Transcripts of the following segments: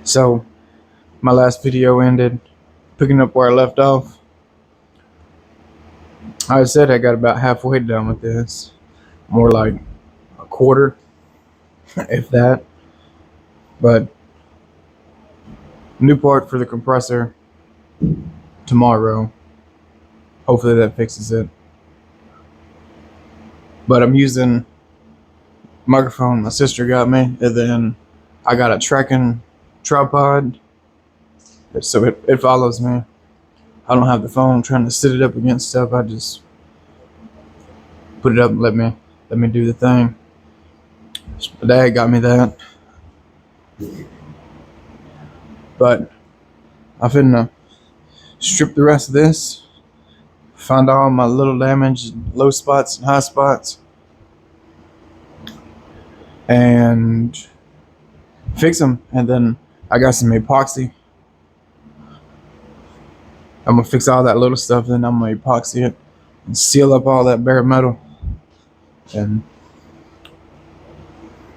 So my last video ended picking up where I left off. I said I got about halfway done with this, more like a quarter, if that. But new part for the compressor tomorrow. Hopefully that fixes it. But I'm using microphone my sister got me, and then I got a tracking tripod so it follows me. I don't have the phone trying to sit it up against stuff. I just put it up and let me do the thing. My dad got me that. But I'm finna strip the rest of this, find all my little damage, low spots and high spots, and fix them. And then I got some epoxy. I'm gonna fix all that little stuff, then I'm gonna epoxy it and seal up all that bare metal and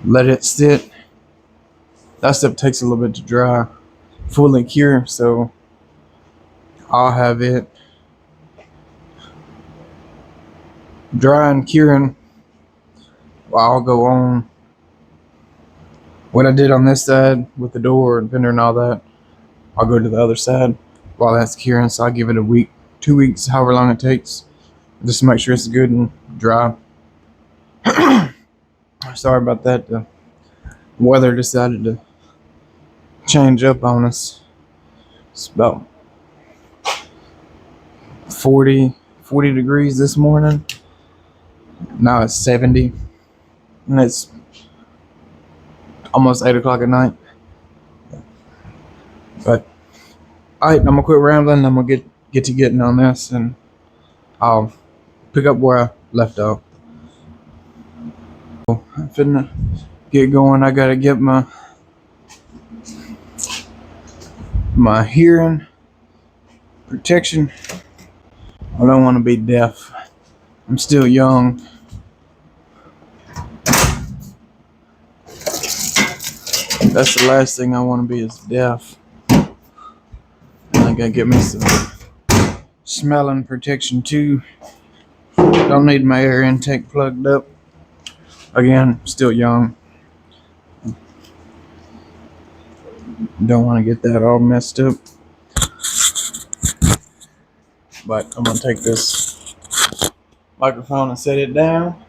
let it sit. That stuff takes a little bit to dry, fully cure, so I'll have it dry and curing while I'll go on what I did on this side with the door and fender and all that. I'll go to the other side while that's curing, so I'll give it a week, 2 weeks, however long it takes, just to make sure it's good and dry. Sorry about that. The weather decided to change up on us. It's about 40 degrees this morning. Now it's 70, and it's almost 8 o'clock at night. But alright, I'm gonna quit rambling. I'm gonna get to getting on this, and I'll pick up where I left off. I'm finna get going. I gotta get my hearing protection. I don't want to be deaf. I'm still young. That's the last thing I want to be, is deaf. I gotta get me some smelling protection too. Don't need my air intake plugged up. Again, still young. Don't want to get that all messed up. But I'm gonna take this microphone and set it down.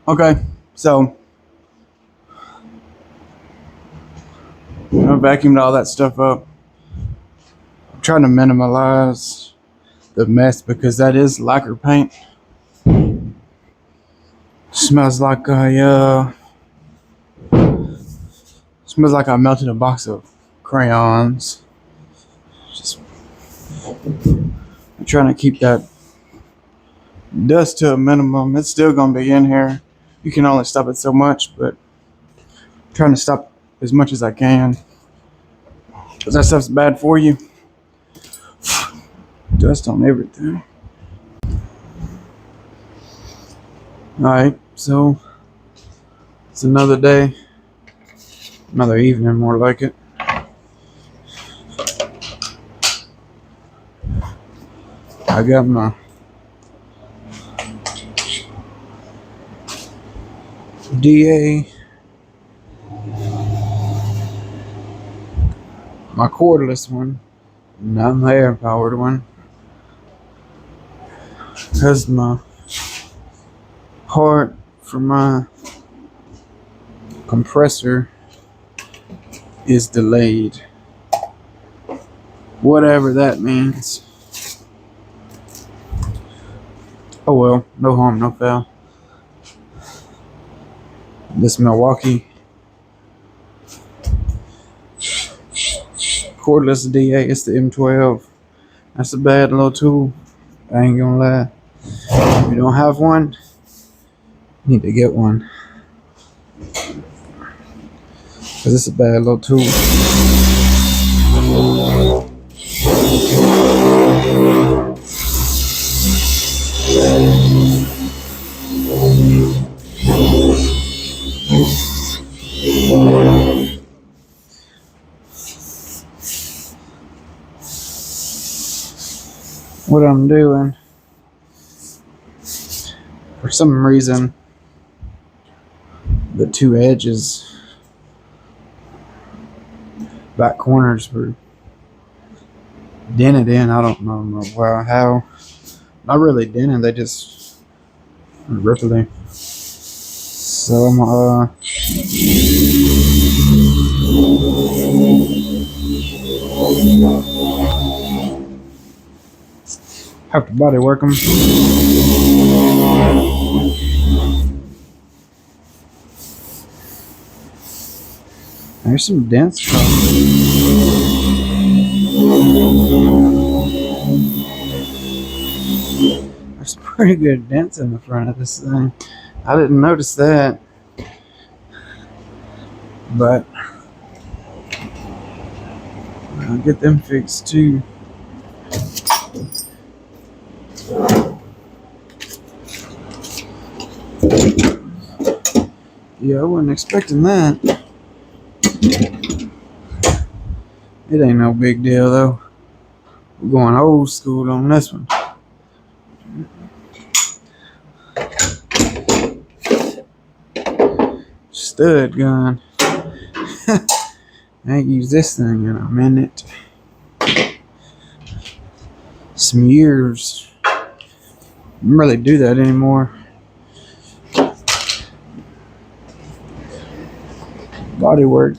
Okay, so I vacuumed all that stuff up. I'm trying to minimize the mess because that is lacquer paint. Smells like I melted a box of crayons. Just I'm trying to keep that dust to a minimum. It's still gonna be in here. You can only stop it so much, but I'm trying to stop as much as I can. Because that stuff's bad for you. Dust on everything. Alright, so it's another day. Another evening, more like it. I got my DA, my cordless one, not my air powered one, because my part for my compressor is delayed, whatever that means. Oh well, no harm, no foul. This Milwaukee cordless DA, it's the M12. That's a bad little tool, I ain't gonna lie. If you don't have one, you need to get one, because it's a bad little tool. What I'm doing, for some reason, the two edges, back corners were dented in. I don't know how. Not really dented, they just ripply. So I'm have to body work them. There's some dents. There's pretty good dents in the front of this thing. I didn't notice that. But I'll get them fixed too. Yeah, I wasn't expecting that. It ain't no big deal though. We're going old school on this one. Stud gun. I ain't used this thing in a minute. Some years. I don't really do that anymore. Body work.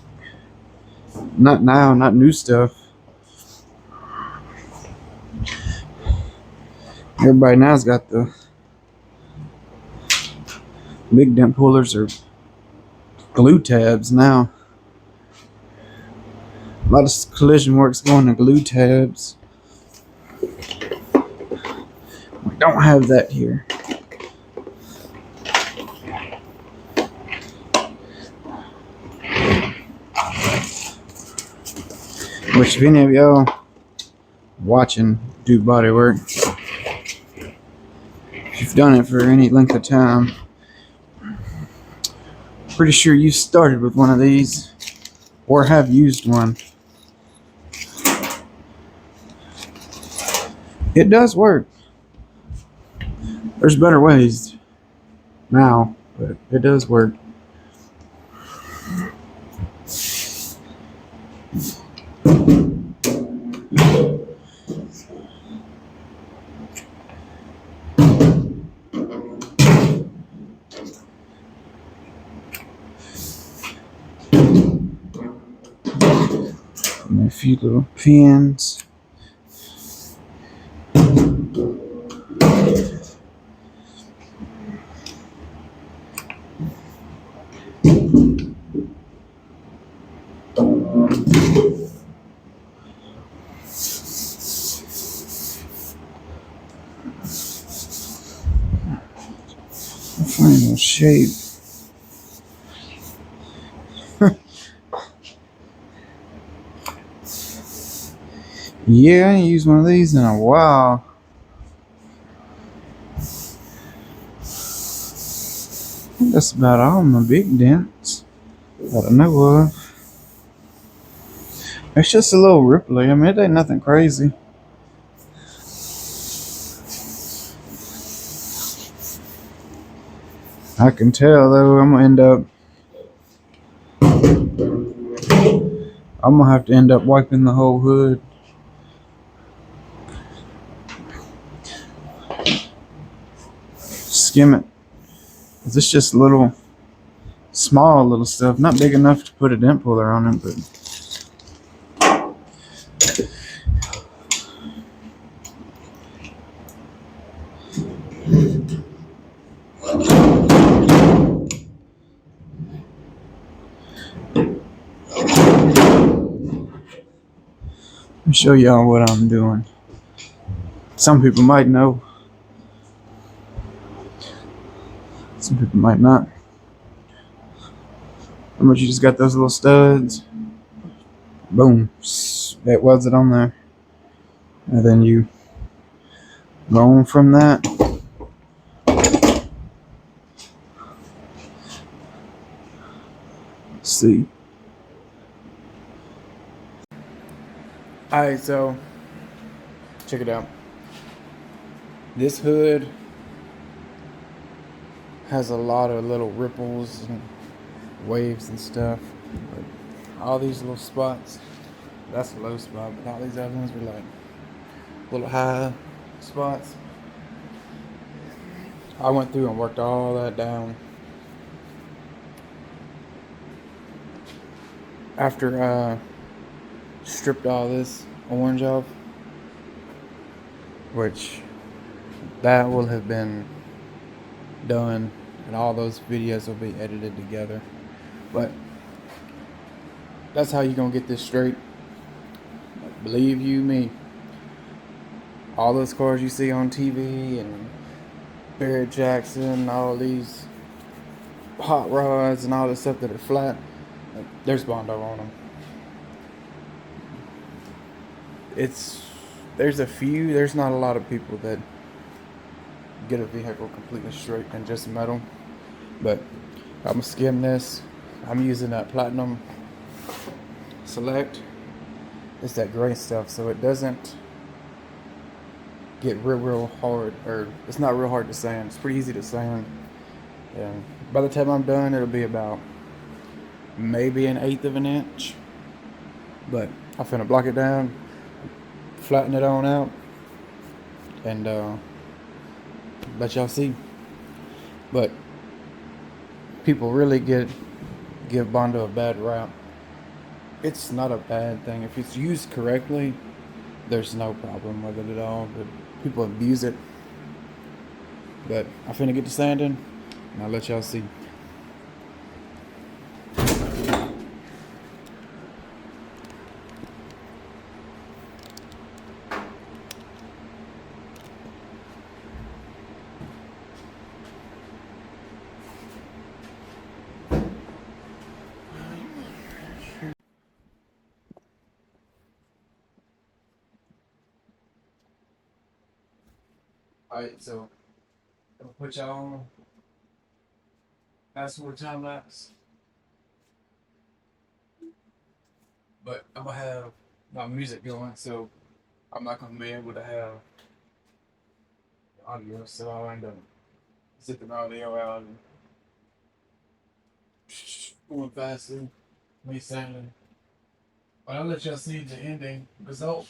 Not now, not new stuff. Everybody now's got the big dent pullers or glue tabs now. A lot of collision work's going to glue tabs. We don't have that here. Which, if any of y'all watching do body work, if you've done it for any length of time, pretty sure you started with one of these or have used one. It does work. There's better ways now, but it does work. And a few little pins. Final shape. Yeah, I ain't used one of these in a while. That's about all my big dents that I know of. It's just a little ripply. I mean, it ain't nothing crazy. I can tell though, I'm gonna have to end up wiping the whole hood. Skim it. It's just little, small little stuff, not big enough to put a dent puller on it, but let me show y'all what I'm doing. Some people might know. Some people might not. How much you just got those little studs? Boom. That was it on there. And then you go on from that. Let's see. Alright, so check it out. This hood has a lot of little ripples and waves and stuff. But all these little spots, that's a low spot, but all these other ones were like little high spots. I went through and worked all that down. After I stripped all this orange off, which that will have been done and all those videos will be edited together. But That's how you gonna get this straight. Believe you me. All those cars you see on TV and Barrett Jackson, all these hot rods and all this stuff that are flat, there's Bondo on them. It's there's a few. There's not a lot of people that get a vehicle completely straight and just metal. But I'm gonna skim this. I'm using that Platinum Select. It's that gray stuff, so it doesn't get real hard, or it's not real hard to sand. It's pretty easy to sand. And by the time I'm done, it'll be about maybe an eighth of an inch. But I'm finna block it down, flatten it on out, and let y'all see. But people really give Bondo a bad rap. It's not a bad thing. If it's used correctly, there's no problem with it at all. But people abuse it. But I'm finna get to sanding, and I'll let y'all see. Alright, so I'll put y'all on fast forward time lapse. But I'm gonna have my music going, so I'm not gonna be able to have audio, so I'll end up zipping audio out and going faster, me sounding. But I'll let y'all see the ending result.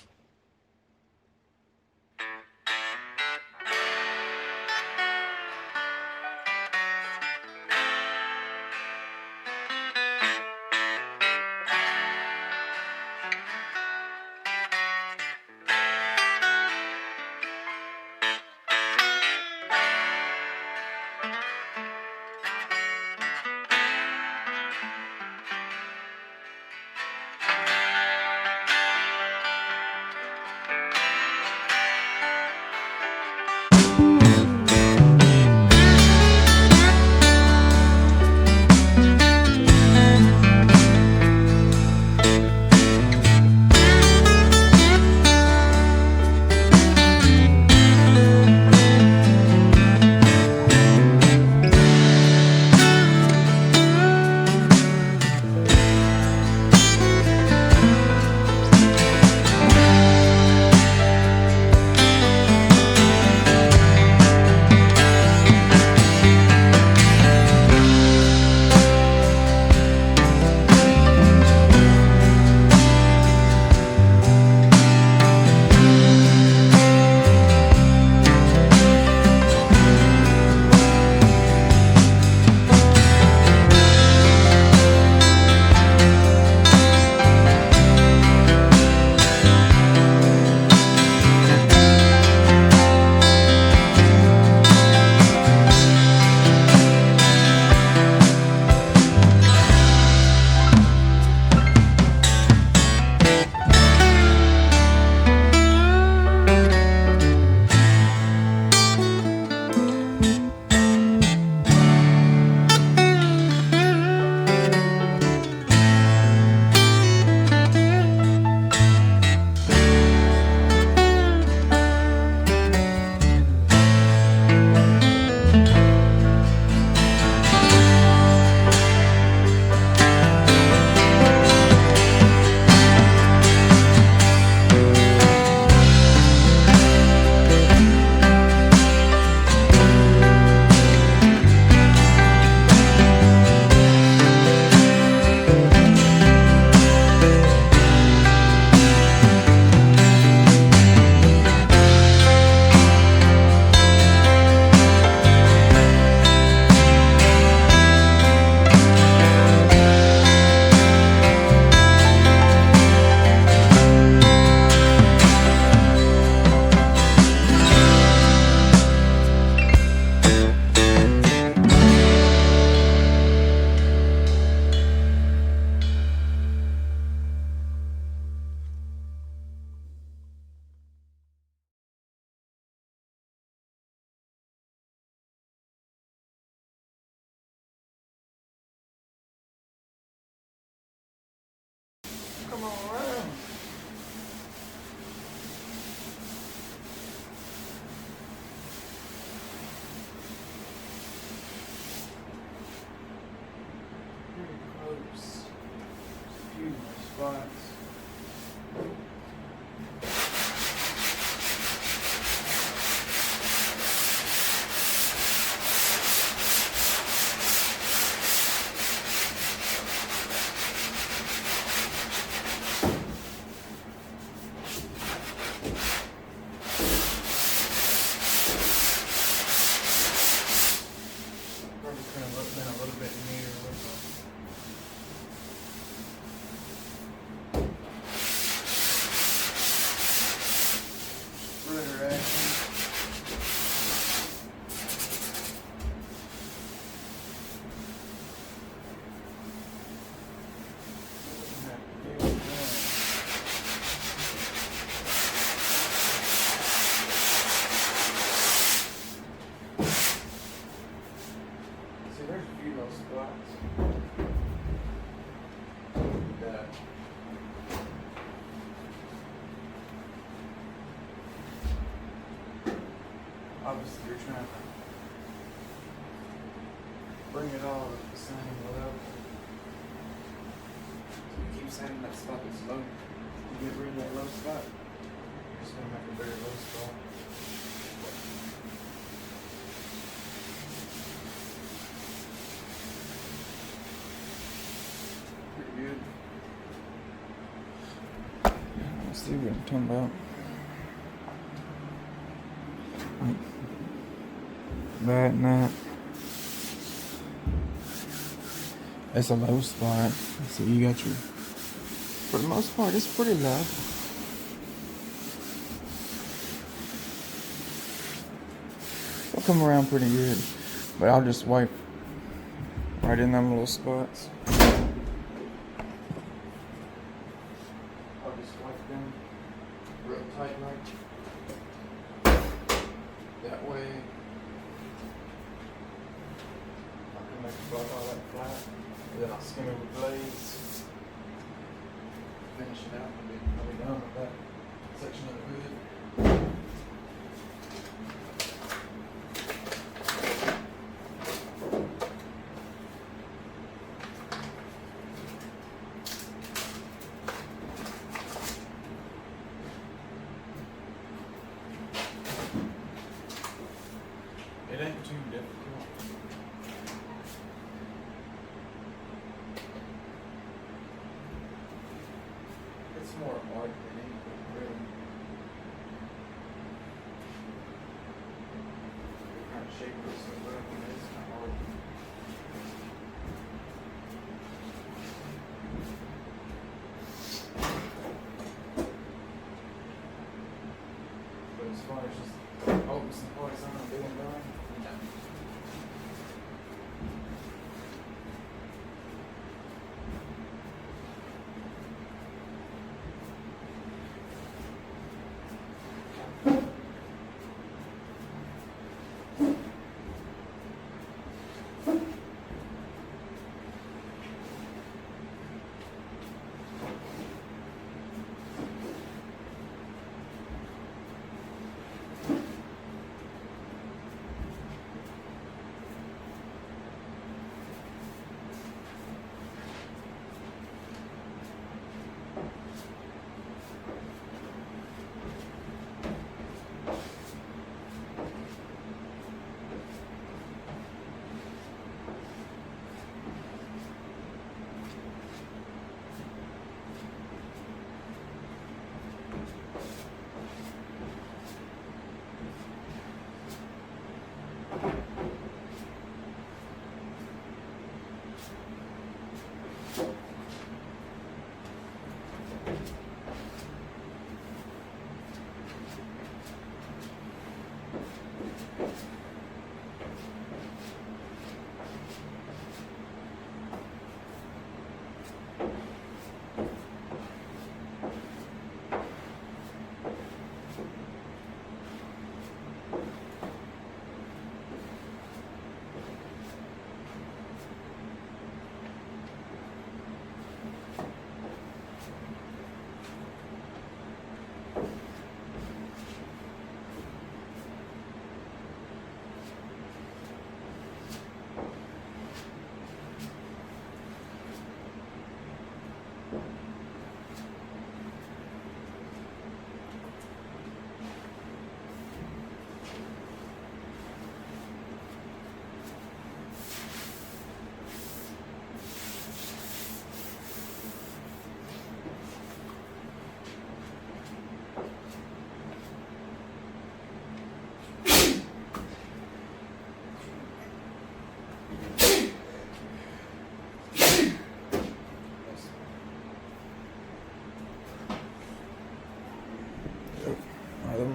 Come on around. Pretty close. There's a few more spots. Probably could have been a little bit neater with the spreader action. See, there's a few little spots that obviously you're trying to bring it all at the same level. So you keep saying that spot is low. You get rid of that low spot, you're just going to make a very low spot. Pretty good. Let's see what I'm talking about. That and that. It's a low spot. So you got your, for the most part, it's pretty low. It'll come around pretty good. But I'll just wipe right in them little spots. I'll just wipe them real tight like that way. I can make a block all that flat. And then I'll skim it with blades. Finish it out and I'll be done with that section of the hood. It ain't too difficult. It's more art than anything, really. You're kind of shaping this stuff up, and it's kind of hard. But as far as just open some parts on and being done, no.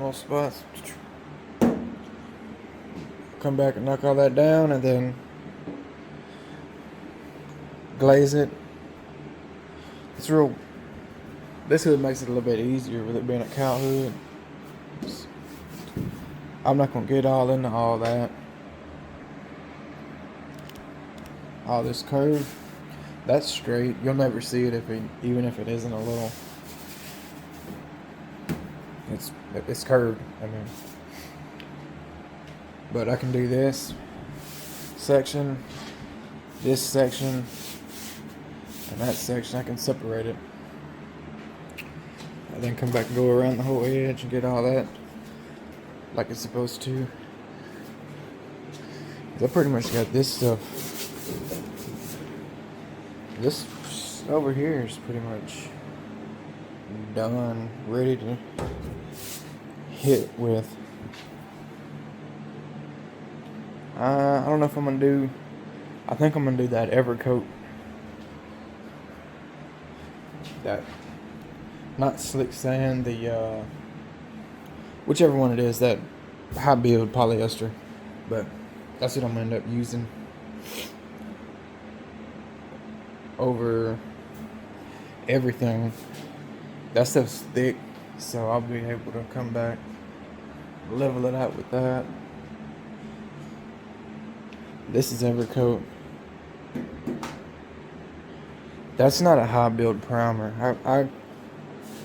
little spots. Come back and knock all that down and then glaze it. It's real. This hood makes it a little bit easier with it being a cowl hood. I'm not gonna get all into all that. All this curve, that's straight. You'll never see it even if it isn't a little. It's curved. I mean, but I can do this section, and that section. I can separate it, and then come back and go around the whole edge and get all that like it's supposed to. I pretty much got this stuff. This over here is pretty much done, ready to hit with. I don't know if I'm gonna do. I think I'm gonna do that Evercoat. That, not slick sand. The whichever one it is. That high build polyester, but that's what I'm gonna end up using over everything. That stuff's thick, so I'll be able to come back, level it out with that. This is Evercoat. That's not a high build primer. I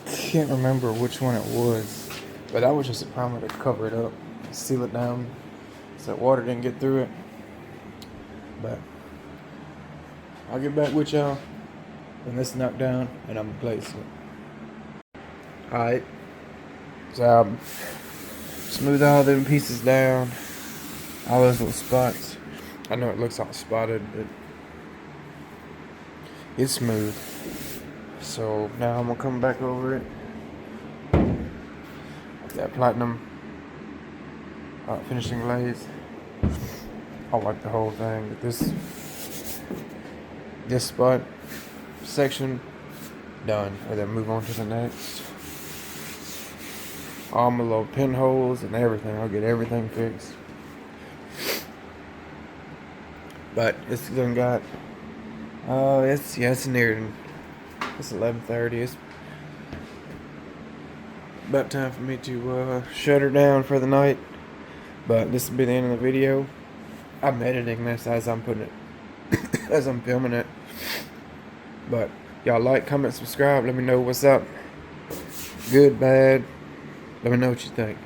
can't remember which one it was, but that was just a primer to cover it up, seal it down, so that water didn't get through it. But I'll get back with y'all when this is knocked down and I'm gonna place it. Alright, so smooth all them pieces down, all those little spots. I know it looks all spotted, but it's smooth. So now I'm gonna come back over it with that platinum finishing glaze. I'll wipe the whole thing, but this spot section done, and then move on to the next. All my little pinholes and everything, I'll get everything fixed. But it's done got it's near, it's 11:30. It's about time for me to shut her down for the night. But this will be the end of the video. I'm editing this as I'm putting it as I'm filming it. But y'all like, comment, subscribe, let me know what's up. Good, bad. Let me know what you think.